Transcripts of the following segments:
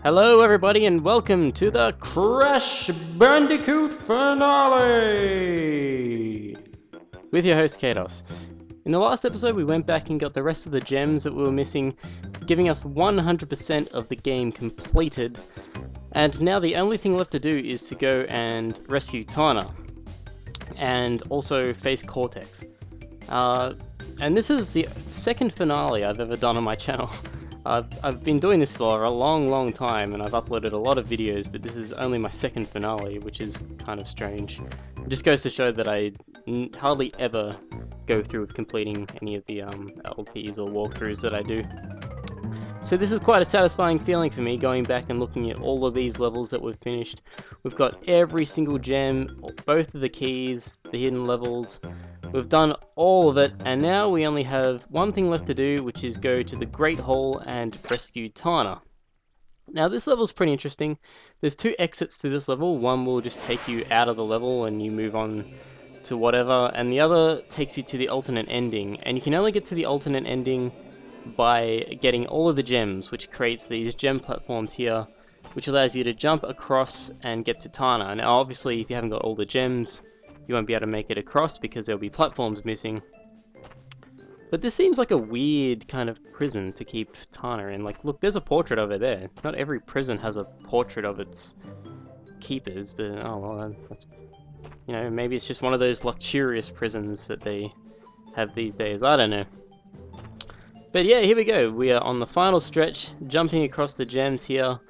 Hello everybody and welcome to the Crash Bandicoot finale! With your host Kados. In the last episode we went back and got the rest of the gems that we were missing, giving us 100% of the game completed, and now the only thing left to do is to go and rescue Tana, and also face Cortex. And this is the second finale I've ever done on my channel. I've been doing this for a long time and I've uploaded a lot of videos, but this is only my second finale, which is kind of strange. It just goes to show that I hardly ever go through with completing any of the LPs or walkthroughs that I do. So this is quite a satisfying feeling for me, going back and looking at all of these levels that we've finished. We've got every single gem, both of the keys, the hidden levels. We've done all of it, and now we only have one thing left to do, which is go to the Great Hall and rescue Tana. Now this level's pretty interesting. There's two exits to this level. One will just take you out of the level and you move on to whatever, and the other takes you to the alternate ending. And you can only get to the alternate ending by getting all of the gems, which creates these gem platforms here, which allows you to jump across and get to Tana. Now obviously if you haven't got all the gems, you won't be able to make it across because there'll be platforms missing. But this seems like a weird kind of prison to keep Tana in. Like, look, there's a portrait over there. Not every prison has a portrait of its keepers, but oh well, that's, you know, maybe it's just one of those luxurious prisons that they have these days. I don't know. But yeah, here we go. We are on the final stretch, jumping across the gems here.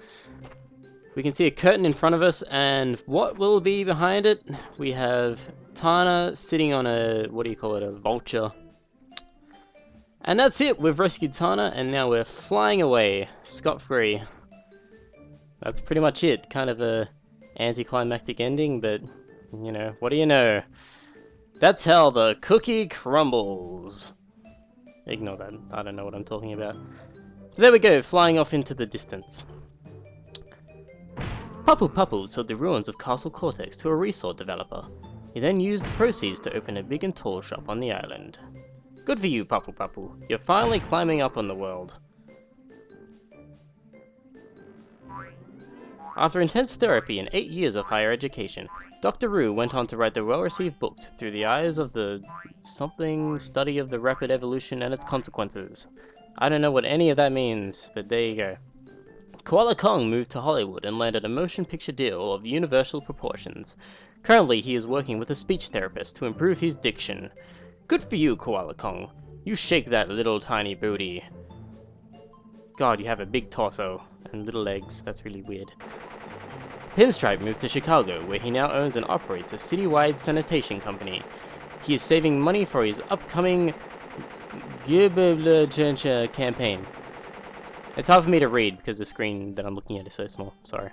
We can see a curtain in front of us, and what will be behind it? We have Tana sitting on a, what do you call it, a vulture. And that's it, we've rescued Tana, and now we're flying away, scot-free. That's pretty much it, kind of a anticlimactic ending, but, you know, what do you know? That's how the cookie crumbles. Ignore that, I don't know what I'm talking about. So there we go, flying off into the distance. Papu Papu sold the ruins of Castle Cortex to a resort developer. He then used the proceeds to open a big and tall shop on the island. Good for you, Papu Papu. You're finally climbing up on the world. After intense therapy and 8 years of higher education, Dr. Rue went on to write the well-received book Through the Eyes of the something study of the rapid evolution and its consequences. I don't know what any of that means, but there you go. Koala Kong moved to Hollywood and landed a motion picture deal of universal proportions. Currently, he is working with a speech therapist to improve his diction. Good for you, Koala Kong. You shake that little tiny booty. God, you have a big torso and little legs. That's really weird. Pinstripe moved to Chicago, where he now owns and operates a citywide sanitation company. He is saving money for his upcoming campaign. It's hard for me to read because the screen that I'm looking at is so small, sorry.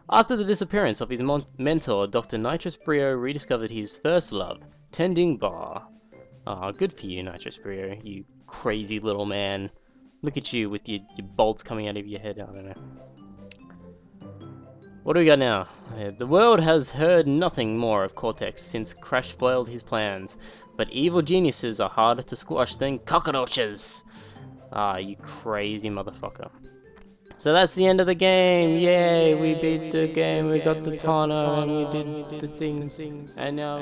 After the disappearance of his mentor, Dr. Nitrous Brio rediscovered his first love, tending bar. Ah, good for you, Nitrous Brio, you crazy little man. Look at you with your bolts coming out of your head, I don't know. What do we got now? The world has heard nothing more of Cortex since Crash foiled his plans, but evil geniuses are harder to squash than cockroaches. Ah, you crazy motherfucker. So that's the end of the game. Yay, we beat the game. We got to Tana and we did the things. And now...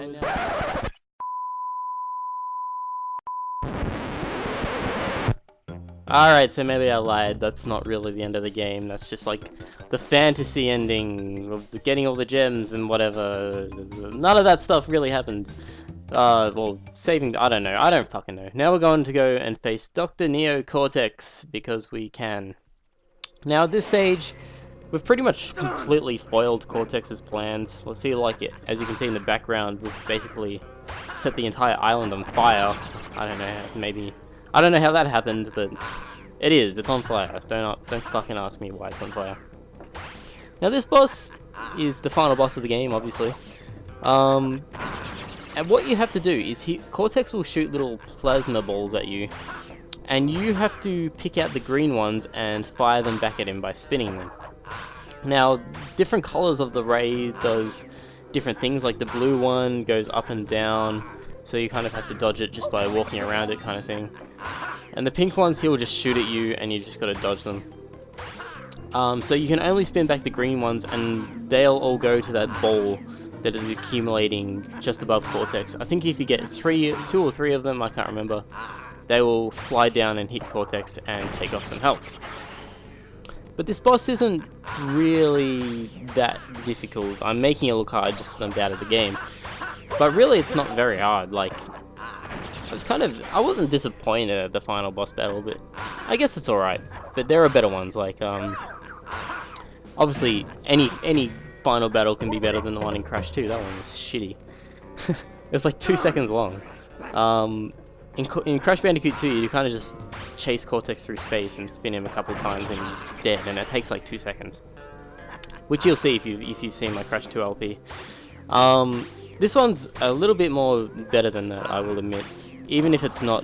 Alright, so maybe I lied. That's not really the end of the game. That's just like the fantasy ending of getting all the gems and whatever. None of that stuff really happened. Well, saving, I don't know, I don't fucking know. Now we're going to go and face Dr. Neo Cortex, because we can. Now at this stage, we've pretty much completely foiled Cortex's plans. Let's see, like, it, as you can see in the background, we've basically set the entire island on fire. I don't know, maybe, I don't know how that happened, but it is, it's on fire. Don't fucking ask me why it's on fire. Now this boss is the final boss of the game, obviously. And what you have to do is Cortex will shoot little plasma balls at you, and you have to pick out the green ones and fire them back at him by spinning them. Now, different colors of the ray does different things, like the blue one goes up and down, so you kind of have to dodge it just by walking around it kind of thing. And the pink ones, he will just shoot at you and you just gotta dodge them. So you can only spin back the green ones, and they'll all go to that ball that is accumulating just above Cortex. I think if you get two or three of them, I can't remember, they will fly down and hit Cortex and take off some health. But this boss isn't really that difficult. I'm making it look hard just because I'm bad at the game. But really, it's not very hard. Like, I wasn't disappointed at the final boss battle, but I guess it's alright. But there are better ones, like, obviously, any final battle can be better than the one in Crash 2. That one was shitty. It was like 2 seconds long. In Crash Bandicoot 2, you kind of just chase Cortex through space and spin him a couple times and he's dead, and it takes like 2 seconds. Which you'll see if you've seen my Crash 2 LP. This one's a little bit more better than that, I will admit. Even if it's not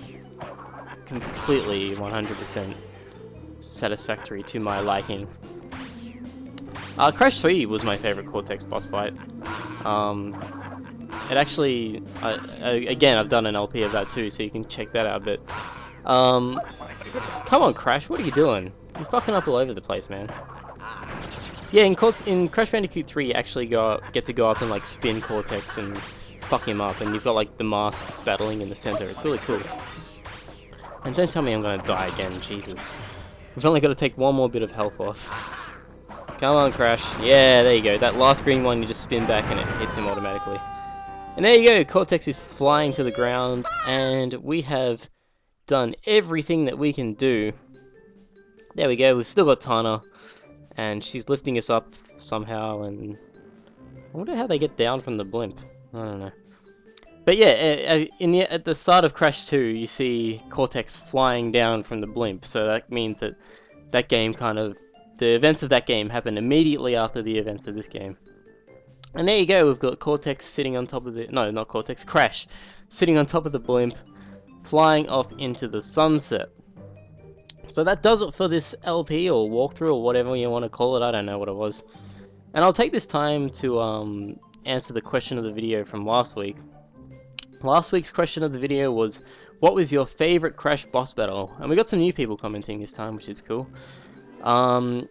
completely 100% satisfactory to my liking. Crash 3 was my favorite Cortex boss fight. It actually, again, I've done an LP of that too, so you can check that out, but, come on Crash, what are you doing? You're fucking up all over the place, man. Yeah, in Crash Bandicoot 3, you actually get to go up and, like, spin Cortex and fuck him up, and you've got, like, the masks battling in the center. It's really cool. And don't tell me I'm gonna die again, Jesus. We've only got to take one more bit of health off. Come on, Crash. Yeah, there you go. That last green one, you just spin back and it hits him automatically. And there you go, Cortex is flying to the ground, and we have done everything that we can do. There we go, we've still got Tana, and she's lifting us up somehow, and I wonder how they get down from the blimp. I don't know. But yeah, at the start of Crash 2, you see Cortex flying down from the blimp, so that means that the events of that game happen immediately after the events of this game. And there you go, we've got Cortex sitting on top of the... No, not Cortex, Crash. Sitting on top of the blimp, flying off into the sunset. So that does it for this LP, or walkthrough, or whatever you want to call it, I don't know what it was. And I'll take this time to answer the question of the video from last week. Last week's question of the video was, what was your favourite Crash boss battle? And we got some new people commenting this time, which is cool. Sorry,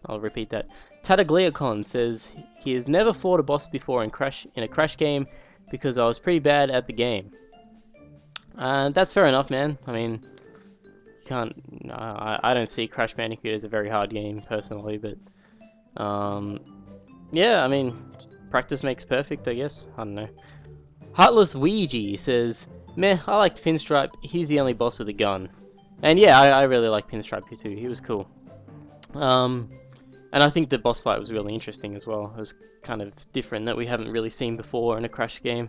I'll repeat that. Tatagliacon says he has never fought a boss before in a Crash game because I was pretty bad at the game. That's fair enough, man. I mean, I don't see Crash Bandicoot as a very hard game personally, but yeah, I mean, practice makes perfect, I guess. I don't know. Heartless Ouija says, meh, I liked Pinstripe. He's the only boss with a gun. And yeah, I really like Pinstripe too. He was cool. And I think the boss fight was really interesting as well. It was kind of different that we haven't really seen before in a Crash game.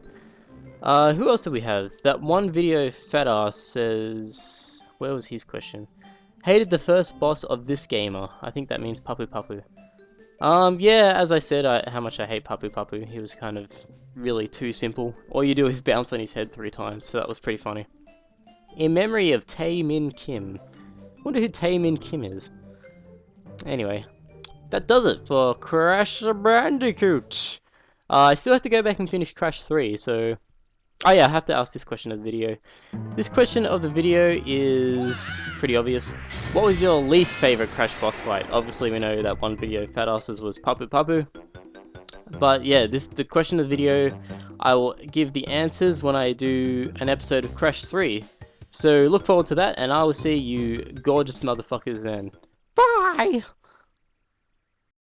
Who else do we have? That one video Fatass says... Where was his question? Hated the first boss of this gamer. I think that means Papu Papu. Yeah, as I said, how much I hate Papu Papu. He was kind of really too simple. All you do is bounce on his head 3 times, so that was pretty funny. In memory of Tae Min Kim. I wonder who Tae Min Kim is. Anyway, that does it for Crash Bandicoot. I still have to go back and finish Crash 3, so... Oh yeah, I have to ask this question of the video. This question of the video is pretty obvious. What was your least favourite Crash boss fight? Obviously we know that one video Fatass's was Papu Papu. But yeah, the question of the video, I will give the answers when I do an episode of Crash 3. So look forward to that, and I will see you gorgeous motherfuckers then. Bye!